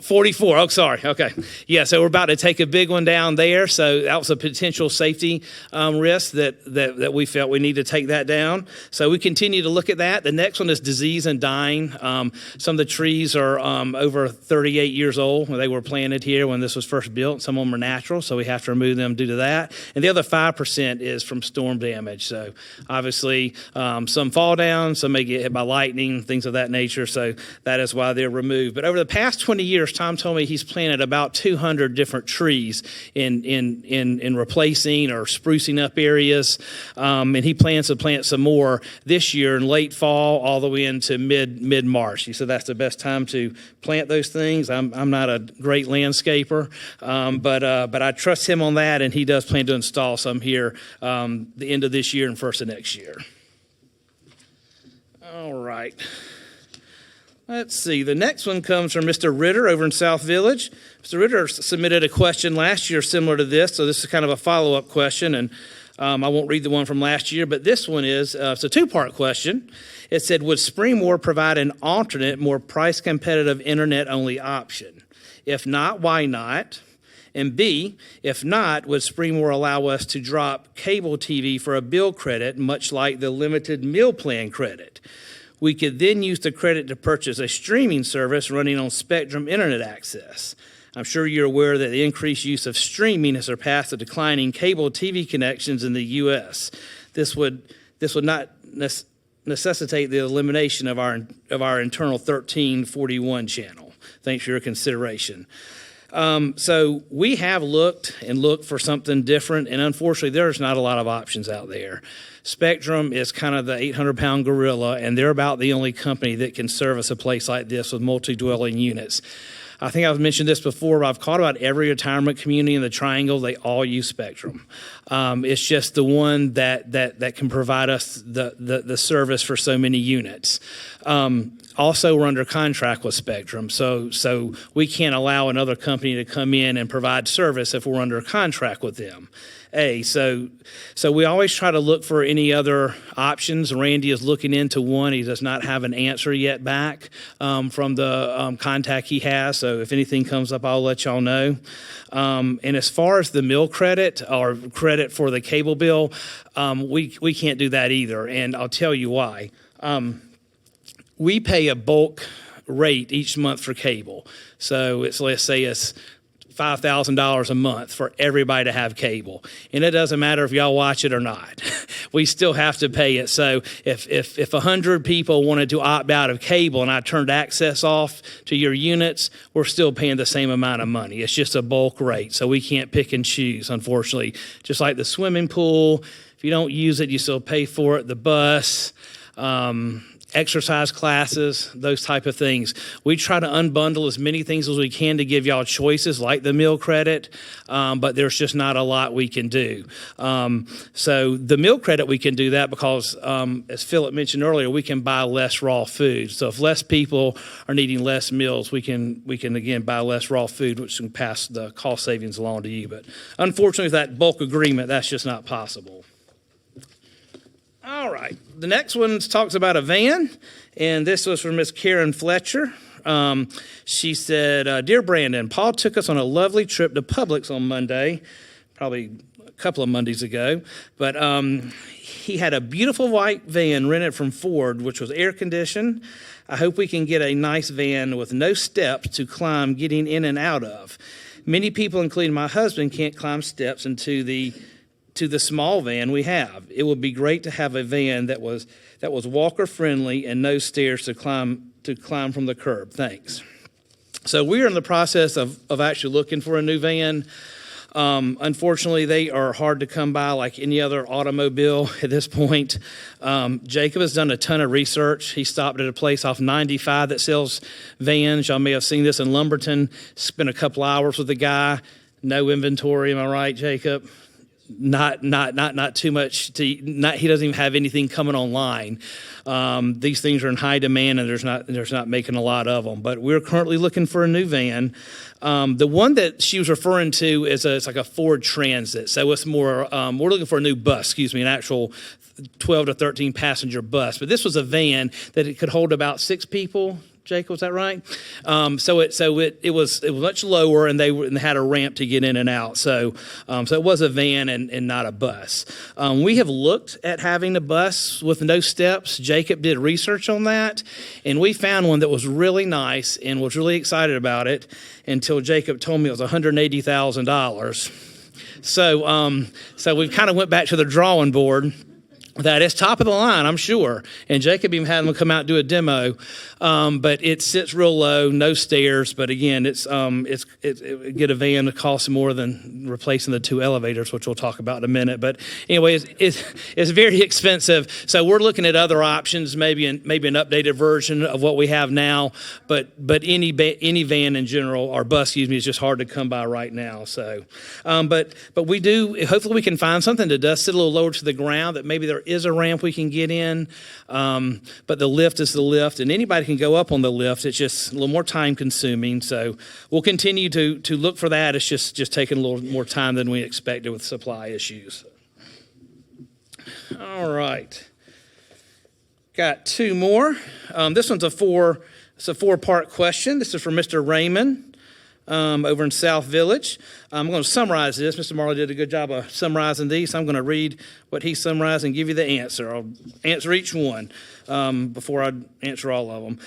44. Oh, sorry. Okay. Yeah. So we're about to take a big one down there. So that was a potential safety risk that we felt we need to take that down. So we continue to look at that. The next one is disease and dying. Some of the trees are over 38 years old when they were planted here when this was first built. Some of them are natural, so we have to remove them due to that. And the other 5% is from storm damage. So obviously some fall down, some may get hit by lightning, things of that nature. So that is why they're removed. But over the past 20 years, Tom told me he's planted about 200 different trees in replacing or sprucing up areas, and he plans to plant some more this year in late fall all the way into mid-March. He said that's the best time to plant those things. I'm not a great landscaper, but I trust him on that, and he does plan to install some here the end of this year and first of next year. All right. Let's see. The next one comes from Mr. Ritter over in South Village. Mr. Ritter submitted a question last year similar to this, so this is kind of a follow-up question, and I won't read the one from last year, but this one is, it's a two-part question. It said, would Springmore provide an alternate, more price-competitive internet-only option? If not, why not? And B, if not, would Springmore allow us to drop cable TV for a bill credit, much like the limited meal plan credit? We could then use the credit to purchase a streaming service running on Spectrum Internet access. I'm sure you're aware that the increased use of streaming has surpassed the declining cable TV connections in the U.S. This would not necessitate the elimination of our internal 1341 channel. Thanks for your consideration. So we have looked for something different, and unfortunately, there's not a lot of options out there. Spectrum is kind of the 800-pound gorilla, and they're about the only company that can service a place like this with multi-dwelling units. I think I've mentioned this before, but I've called about every retirement community in the Triangle. They all use Spectrum. It's just the one that can provide us the service for so many units. Also, we're under contract with Spectrum, so we can't allow another company to come in and provide service if we're under a contract with them. So we always try to look for any other options. Randy is looking into one. He does not have an answer yet back from the contact he has. So if anything comes up, I'll let y'all know. And as far as the meal credit or credit for the cable bill, we can't do that either. And I'll tell you why. We pay a bulk rate each month for cable. So let's say it's $5,000 a month for everybody to have cable. And it doesn't matter if y'all watch it or not. We still have to pay it. So if 100 people wanted to opt out of cable and I turned access off to your units, we're still paying the same amount of money. It's just a bulk rate. So we can't pick and choose, unfortunately. Just like the swimming pool, if you don't use it, you still pay for it. The bus, exercise classes, those type of things. We try to unbundle as many things as we can to give y'all choices like the meal credit, but there's just not a lot we can do. So the meal credit, we can do that because, as Philip mentioned earlier, we can buy less raw food. So if less people are needing less meals, we can again buy less raw food, which can pass the cost savings along to you. But unfortunately, with that bulk agreement, that's just not possible. All right. The next one talks about a van, and this was from Miss Karen Fletcher. She said, Dear Brandon, Paul took us on a lovely trip to Publix on Monday, probably a couple of Mondays ago, but he had a beautiful white van rented from Ford, which was air conditioned. I hope we can get a nice van with no steps to climb getting in and out of. Many people, including my husband, can't climb steps into the small van we have. It would be great to have a van that was walker friendly and no stairs to climb from the curb. Thanks. So we're in the process of actually looking for a new van. Unfortunately, they are hard to come by like any other automobile at this point. Jacob has done a ton of research. He stopped at a place off 95 that sells vans. Y'all may have seen this in Lumberton. Spent a couple hours with the guy. No inventory. Am I right, Jacob? not too much to not. He doesn't even have anything coming online. These things are in high demand, and there's not making a lot of them. But we're currently looking for a new van. The one that she was referring to is it's like a Ford Transit. So it's more. We're looking for a new bus. An actual 12 to 13 passenger bus. But this was a van that it could hold about 6 people. Jacob, was that right? So it was much lower, and they had a ramp to get in and out. So it was a van and not a bus. We have looked at having a bus with no steps. Jacob did research on that, and we found one that was really nice and was really excited about it until Jacob told me it was $180,000. So we kind of went back to the drawing board. That is top of the line, I'm sure. And Jacob even had them come out and do a demo, but it sits real low, no stairs. But again, it get a van that costs more than replacing the 2 elevators, which we'll talk about in a minute. But anyway, it's very expensive. So we're looking at other options, maybe an updated version of what we have now. But any van in general, or bus, is just hard to come by right now. So, but we do. Hopefully, we can find something that does sit a little lower to the ground. That maybe there is a ramp we can get in, but the lift is the lift, and anybody can go up on the lift. It's just a little more time consuming, so we'll continue to look for that. It's just taking a little more time than we expected with supply issues. All right, got 2 more. This one's a 4-part question. This is for Mr. Raymond. Over in South Village. I'm going to summarize this. Mr. Marley did a good job of summarizing these. So I'm going to read what he summarized and give you the answer. I'll answer each one before I answer all of them.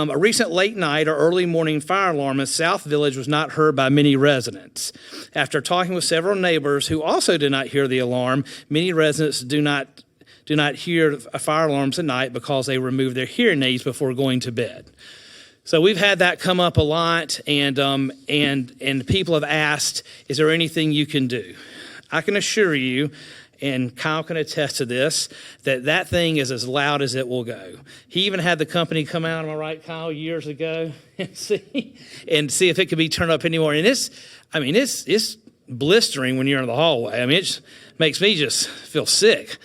A recent late night or early morning fire alarm in South Village was not heard by many residents. After talking with several neighbors who also did not hear the alarm, many residents do not hear fire alarms at night because they remove their hearing aids before going to bed. So we've had that come up a lot, and people have asked, is there anything you can do? I can assure you, and Kyle can attest to this, that thing is as loud as it will go. He even had the company come out, am I right, Kyle, years ago, and see if it could be turned up anymore. And it's blistering when you're in the hallway. It just makes me just feel sick.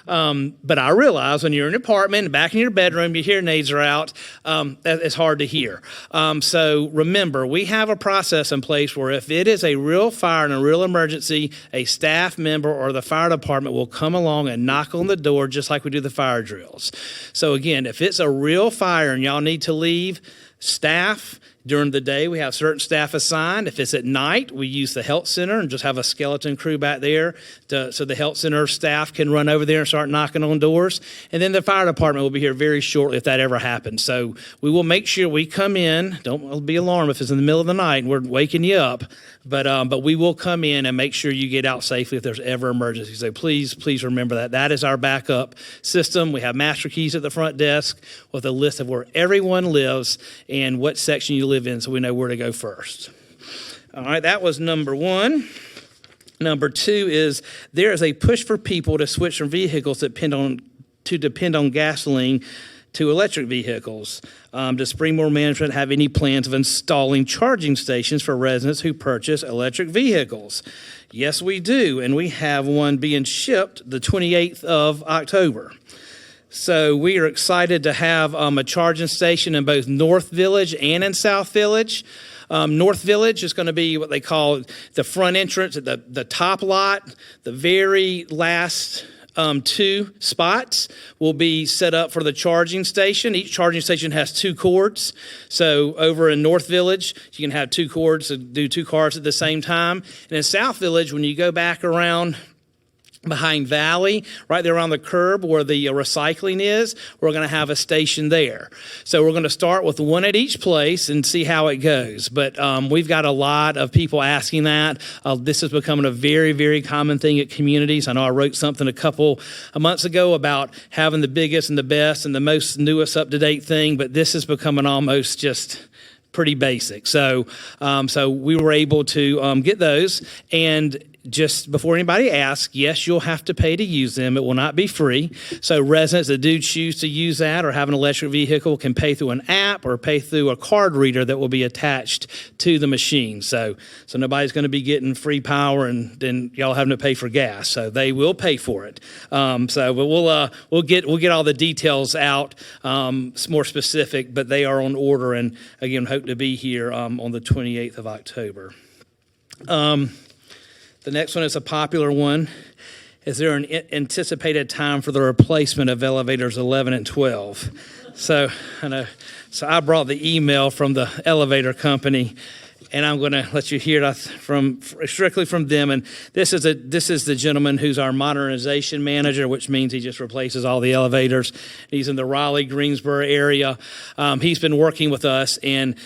But I realize when you're in an apartment, back in your bedroom, your hearing aids are out, that it's hard to hear. So remember, we have a process in place where if it is a real fire and a real emergency, a staff member or the fire department will come along and knock on the door just like we do the fire drills. So again, if it's a real fire and y'all need to leave, staff, during the day, we have certain staff assigned. If it's at night, we use the health center and just have a skeleton crew back there so the health center staff can run over there and start knocking on doors. And then the fire department will be here very shortly if that ever happens. So we will make sure we come in. Don't be alarmed if it's in the middle of the night and we're waking you up. But we will come in and make sure you get out safely if there's ever emergency. So please remember that. That is our backup system. We have master keys at the front desk with a list of where everyone lives and what section you live in so we know where to go first. All right, that was number 1. Number 2 is there is a push for people to switch from vehicles that depend on gasoline to electric vehicles. Does Springmore Management have any plans of installing charging stations for residents who purchase electric vehicles? Yes, we do, and we have one being shipped the 28th of October. So we are excited to have a charging station in both North Village and in South Village. North Village is going to be what they call the front entrance at the top lot. The very last 2 spots will be set up for the charging station. Each charging station has 2 cords. So over in North Village, you can have 2 cords to do 2 cars at the same time. And in South Village, when you go back around behind Valley, right there on the curb where the recycling is, we're going to have a station there. So we're going to start with 1 at each place and see how it goes. But we've got a lot of people asking that. This is becoming a very, very common thing at communities. I know I wrote something a couple of months ago about having the biggest and the best and the most newest up-to-date thing, but this is becoming almost just pretty basic. So we were able to get those, and just before anybody asks, yes, you'll have to pay to use them. It will not be free. So residents that do choose to use that or have an electric vehicle can pay through an app or pay through a card reader that will be attached to the machine. So nobody's going to be getting free power and then y'all having to pay for gas. So they will pay for it. But we'll get all the details out, more specific, but they are on order, and again, hope to be here on the 28th of October. The next one is a popular one. Is there an anticipated time for the replacement of elevators 11 and 12? So I brought the email from the elevator company, and I'm going to let you hear it strictly from them. And this is the gentleman who's our modernization manager, which means he just replaces all the elevators. He's in the Raleigh-Greensboro area. He's been working with us, and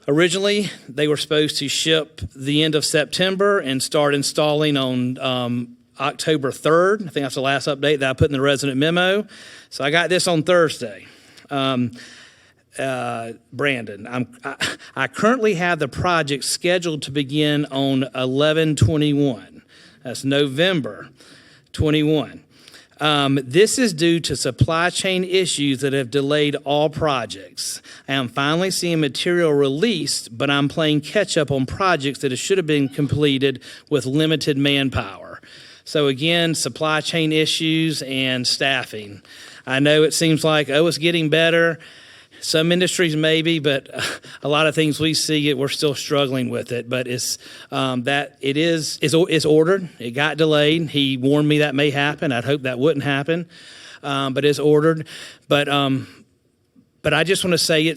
originally they were supposed to ship the end of September and start installing on October 3rd. I think that's the last update that I put in the resident memo. So I got this on Thursday. Brandon, I currently have the project scheduled to begin on 11/21. That's November 21. This is due to supply chain issues that have delayed all projects. I am finally seeing material released, but I'm playing catch up on projects that should have been completed with limited manpower. So again, supply chain issues and staffing. I know it seems like, it's getting better. Some industries maybe, but a lot of things we see, we're still struggling with it. But it's ordered. It got delayed. He warned me that may happen. I'd hope that wouldn't happen, but it's ordered. But I just want to say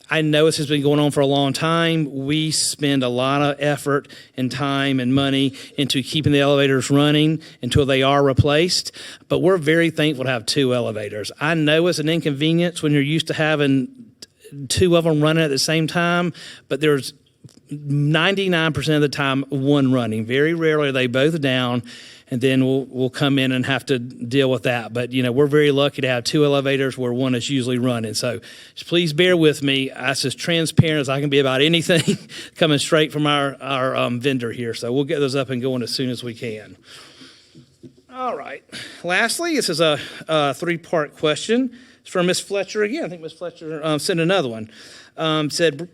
I know this has been going on for a long time. We spend a lot of effort and time and money into keeping the elevators running until they are replaced. But we're very thankful to have 2 elevators. I know it's an inconvenience when you're used to having 2 of them running at the same time, but there's 99% of the time one running. Very rarely are they both down, and then we'll come in and have to deal with that. But, we're very lucky to have 2 elevators where one is usually running. So just please bear with me. I'm as transparent as I can be about anything coming straight from our vendor here. So we'll get those up and going as soon as we can. All right. Lastly, this is a 3-part question. It's from Ms. Fletcher again. I think Ms. Fletcher sent another one. Said,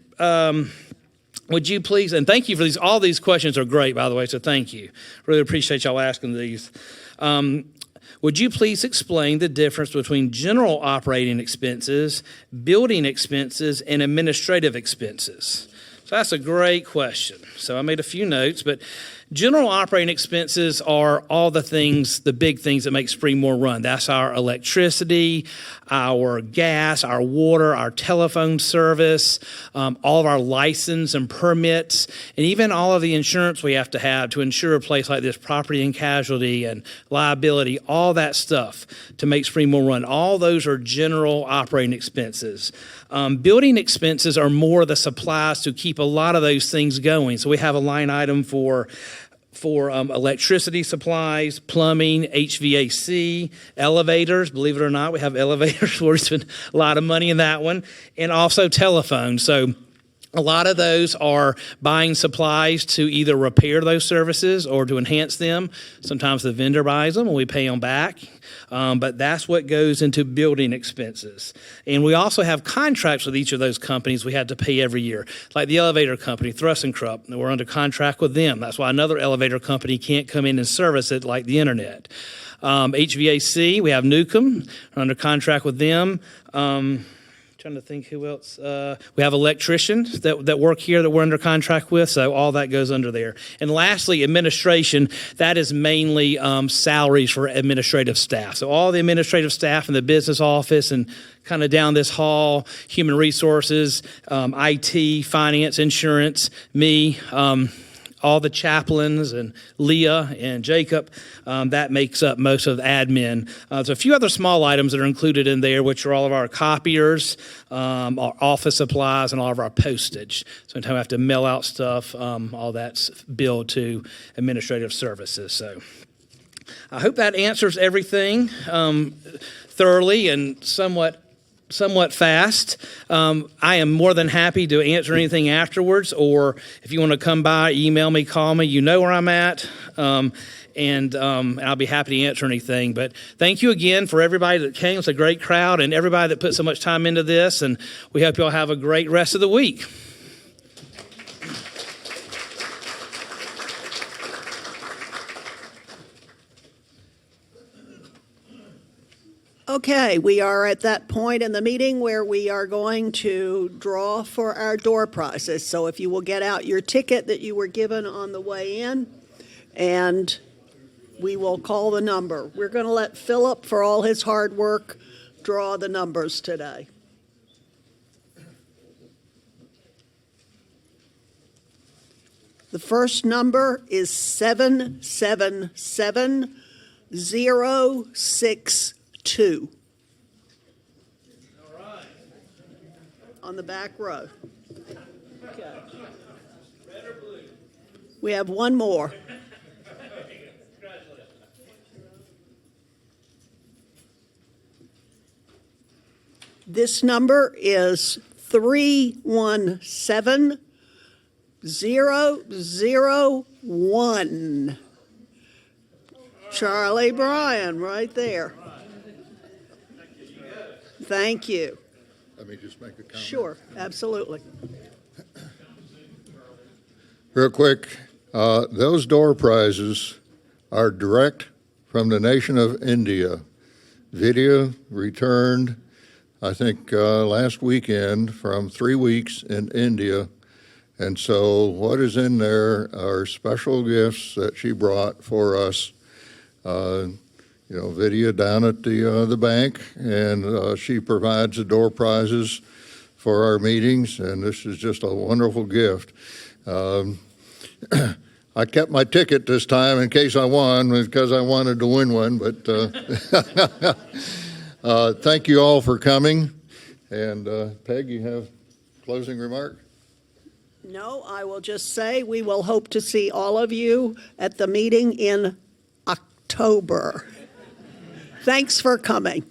would you please, and thank you for these, all these questions are great, by the way, so thank you. Really appreciate y'all asking these. Would you please explain the difference between general operating expenses, building expenses, and administrative expenses? So that's a great question. So I made a few notes, but general operating expenses are all the things, the big things that make Springmore run. That's our electricity, our gas, our water, our telephone service, all of our license and permits, and even all of the insurance we have to insure a place like this, property and casualty and liability, all that stuff to make Springmore run. All those are general operating expenses. Building expenses are more the supplies to keep a lot of those things going. So we have a line item for electricity supplies, plumbing, HVAC, elevators. Believe it or not, we have elevators where we spend a lot of money in that one, and also telephones. So a lot of those are buying supplies to either repair those services or to enhance them. Sometimes the vendor buys them and we pay them back. But that's what goes into building expenses. And we also have contracts with each of those companies we had to pay every year. Like the elevator company, Thrustenkrupp, we're under contract with them. That's why another elevator company can't come in and service it like the internet. HVAC, we have Newcomb, we're under contract with them. Trying to think who else. We have electricians that work here that we're under contract with, so all that goes under there. And lastly, administration, that is mainly salaries for administrative staff. So all the administrative staff in the business office and kind of down this hall, human resources, IT, finance, insurance, me, all the chaplains and Leah and Jacob, that makes up most of the admin. There's a few other small items that are included in there, which are all of our copiers, our office supplies, and all of our postage. So anytime we have to mail out stuff, all that's billed to administrative services. So I hope that answers everything thoroughly and somewhat somewhat fast. I am more than happy to answer anything afterwards, or if you want to come by, email me, call me. You know where I'm at, and I'll be happy to answer anything. But thank you again for everybody that came. It's a great crowd, and everybody that put so much time into this, and we hope you all have a great rest of the week. Okay, we are at that point in the meeting where we are going to draw for our door prizes. So if you will get out your ticket that you were given on the way in, and we will call the number. We're going to let Philip, for all his hard work, draw the numbers today. The first number is 777062. On the back row. Okay. We have one more. This number is 317001. Charlie Bryan, right there. Thank you. Let me just make a comment. Sure, absolutely. Real quick, those door prizes are direct from the nation of India. Video returned, I think, last weekend from 3 weeks in India. And so what is in there are special gifts that she brought for us. Vidya down at the bank, and she provides the door prizes for our meetings, and this is just a wonderful gift. I kept my ticket this time in case I won, because I wanted to win one, but thank you all for coming. And Peg, you have closing remark? No, I will just say we will hope to see all of you at the meeting in October. Thanks for coming.